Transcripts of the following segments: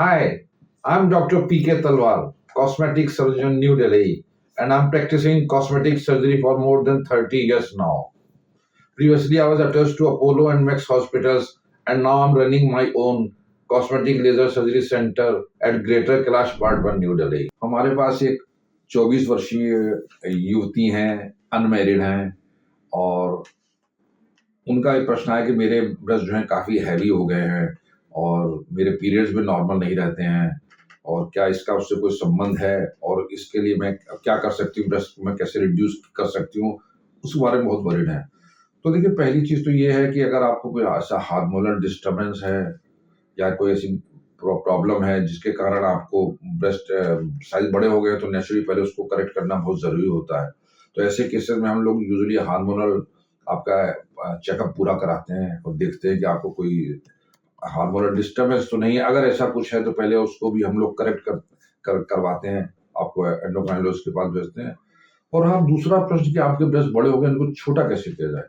Hi, I'm Dr. P.K. Talwar, cosmetic surgeon, New Delhi, and I'm practicing cosmetic surgery for more than 30 years now. Previously, I was attached to Apollo and Max hospitals, and now I'm running my own cosmetic laser surgery center at Greater Kailash Part 1, New Delhi. हमारे पास एक 24 वर्षीय युवती हैं, unmarried हैं, और उनका एक प्रश्न है कि मेरे ब्रेस्ट जो हैं काफ़ी हैवी हो गए हैं और मेरे पीरियड्स भी नॉर्मल नहीं रहते हैं, और क्या इसका उससे कोई संबंध है और इसके लिए मैं क्या कर सकती हूँ, ब्रेस्ट को मैं कैसे रिड्यूस कर सकती हूँ, उस बारे में बहुत वरीड है। तो देखिए, पहली चीज़ तो ये है कि अगर आपको कोई ऐसा हार्मोनल डिस्टर्बेंस है या कोई ऐसी प्रॉब्लम है जिसके कारण आपको ब्रेस्ट साइज बड़े हो गए, तो नेचुरली पहले उसको करेक्ट करना बहुत ज़रूरी होता है। तो ऐसे केसेस में हम लोग यूजुअली हार्मोनल आपका चेकअप पूरा कराते हैं और देखते हैं कि आपको कोई हार्मोनल डिस्टर्बेंस तो नहीं है। अगर ऐसा कुछ है तो पहले उसको भी हम लोग करेक्ट करवाते हैं, आपको एंडोक्राइनोलॉजिस्ट के पास भेजते हैं। और हाँ, दूसरा प्रश्न कि आपके ब्रेस्ट बड़े हो गए, इनको छोटा कैसे किया जाए?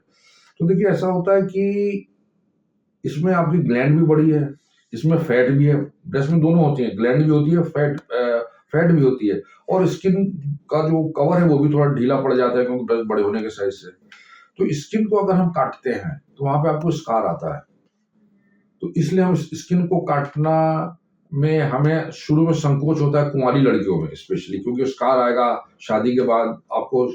तो देखिए, ऐसा होता है कि इसमें आपकी ग्लैंड भी बड़ी है, इसमें फैट भी है, ब्रेस्ट में दोनों होती है, ग्लैंड भी होती है, फैट भी होती है, और स्किन का जो कवर है वो भी थोड़ा ढीला पड़ जाता है क्योंकि ब्रेस्ट बड़े होने के साइज से। तो स्किन को अगर हम काटते हैं तो वहां पे आपको स्कार आता है। तो इसलिए हम स्किन को काटना में हमें शुरू में संकोच होता है, कुंवारी लड़कियों में स्पेशली, क्योंकि स्कार आएगा, शादी के बाद आपको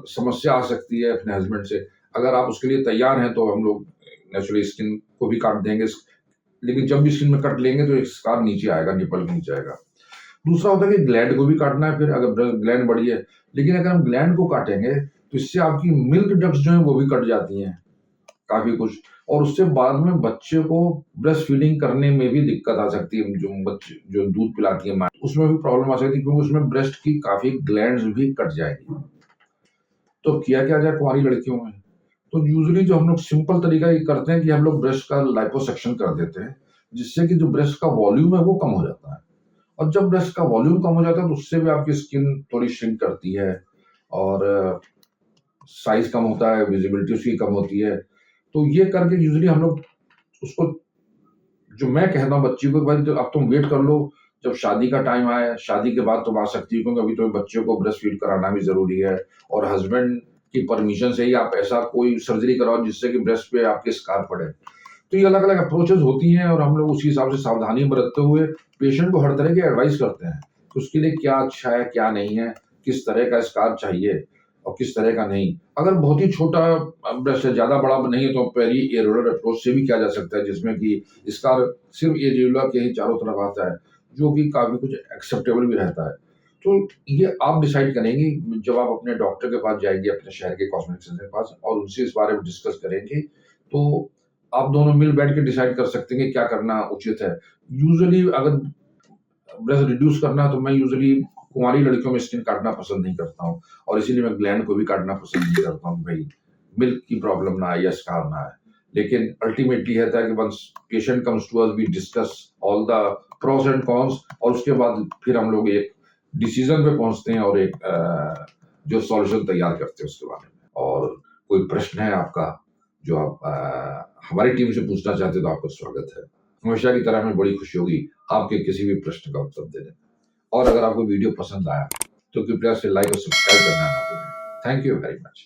समस्या आ सकती है अपने हस्बैंड से। अगर आप उसके लिए तैयार हैं तो हम लोग नेचुरली स्किन को भी काट देंगे, लेकिन जब भी स्किन में कट लेंगे तो एक स्कार नीचे आएगा, निपल के नीचे आएगा। दूसरा होता है कि ग्लैंड को भी काटना है, फिर अगर ग्लैंड बड़ी है, लेकिन अगर हम ग्लैंड को काटेंगे तो इससे आपकी मिल्क डक्ट्स जो है वो भी कट जाती हैं काफी कुछ, और उससे बाद में बच्चे को ब्रेस्ट फीडिंग करने में भी दिक्कत आ सकती है। जो बच्चे जो दूध पिलाती है माँ, उसमें भी प्रॉब्लम आ सकती है क्योंकि उसमें ब्रेस्ट की काफी ग्लैंड्स भी कट जाएगी। तो किया क्या जाए कुंवारी लड़कियों में? तो यूजुअली जो हम लोग सिंपल तरीका ये करते हैं कि हम लोग ब्रेस्ट का लाइपोसक्शन कर देते हैं, जिससे कि जो ब्रेस्ट का वॉल्यूम है वो कम हो जाता है। और जब ब्रेस्ट का वॉल्यूम कम हो जाता है तो उससे भी आपकी स्किन थोड़ी श्रिंक करती है, और साइज कम होता है, विजिबिलिटी उसकी कम होती है। तो ये करके यूजुअली हम लोग उसको, जो मैं कहता हूँ बच्ची को, भाई तो अब तुम वेट कर लो, जब शादी का टाइम आए, शादी के बाद तुम आ सकती हो, क्योंकि अभी तुम्हें बच्चे को ब्रेस्ट फीड कराना भी जरूरी है, और हस्बैंड की परमिशन से ही आप ऐसा कोई सर्जरी कराओ जिससे कि ब्रेस्ट पे आपके स्कार पड़े। तो ये अलग अलग अप्रोचेस होती हैं, और हम लोग उसी हिसाब से सावधानी बरतते हुए पेशेंट को हर तरह की एडवाइस करते हैं कि उसके लिए क्या अच्छा है, क्या नहीं है, किस तरह का स्कार चाहिए और किस तरह का नहीं। अगर बहुत ही छोटा ब्रेस्ट है, ज्यादा बड़ा नहीं है, तो पेरी एरोलर अप्रोच से भी किया जा सकता है, जिसमें कि स्कार सिर्फ एरियोला के ही चारों तरफ आता है, जो कि काफी कुछ एक्सेप्टेबल भी रहता है। तो ये आप डिसाइड करेंगे जब आप अपने डॉक्टर के पास जाएंगे, अपने शहर के कॉस्मेटिक सर्जन के पास, और उनसे इस बारे में डिस्कस करेंगे, तो आप दोनों मिल बैठ के डिसाइड कर सकते हैं कि क्या करना उचित है। यूजुअली अगर ब्रेस्ट रिड्यूस करना है तो मैं यूजुअली कुंवारी लड़कियों में स्किन काटना पसंद नहीं करता हूँ, और इसीलिए मैं ग्लैंड को भी काटना पसंद नहीं करता हूँ, भाई मिल्क की प्रॉब्लम ना आए या स्कार ना आए। लेकिन अल्टीमेटली है कि once patient comes to us, we discuss all the pros and cons, और उसके बाद फिर हम लोग एक डिसीजन पे पहुंचते हैं और एक जो सॉल्यूशन तैयार करते हैं उसके बारे में। और कोई प्रश्न है आपका जो आप हमारी टीम से पूछना चाहते हैं तो आपका स्वागत है। हमेशा की तरह हमें बड़ी खुशी होगी आपके किसी भी प्रश्न का उत्तर देने में। और अगर आपको वीडियो पसंद आया तो कृपया से लाइक और सब्सक्राइब करना ना भूलें। Thank you very much.